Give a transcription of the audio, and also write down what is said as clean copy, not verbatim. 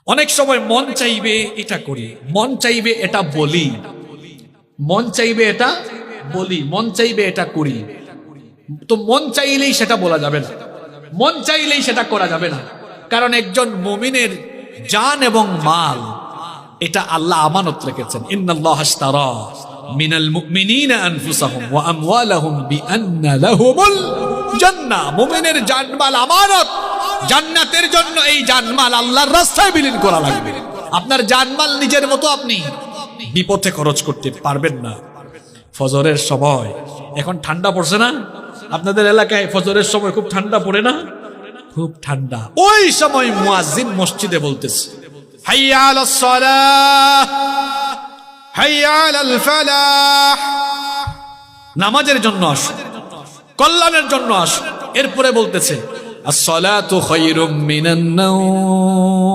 অনেক সময় মন চাইবে এটা করি, মন চাইবে এটা বলি, মন চাইবে এটা বলি, মন চাইবে এটা করি। তো মন চাইলেই সেটা বলা যাবে না, মন চাইলেই সেটা করা যাবে না। কারণ একজন মুমিনের জান এবং মাল এটা আল্লাহ আমানত রেখেছেন। ইন্নাল্লাহ আশতারা মিনাল মুমিনিনা আনফুসাহুম ওয়া আমওয়ালাহুম বিআন্না লাহুমুল জান্নাহ। মুমিনের জানমাল আমানত, জান্নাতের জন্য এই জানমাল আল্লাহর রাস্তায় বিলীন করা লাগবে। আপনার জানমাল নিজের মতো আপনি বিপথে খরচ করতে পারবেন না। ফজরের সময় এখন ঠান্ডা পড়ছে না? আপনাদের এলাকায় ফজরের সময় খুব ঠান্ডা পড়ে না? খুব ঠান্ডা। ওই সময় মুয়াজ্জিন মসজিদে বলতেছে, হাইয়া আলাস সালাহ, হাইয়া আলাল ফালাহ। নামাজের জন্য আসো, কল্যাণের জন্য আসো। এরপরে বলতেছে, আস-সালাতু খায়রুম মিনান নাওম।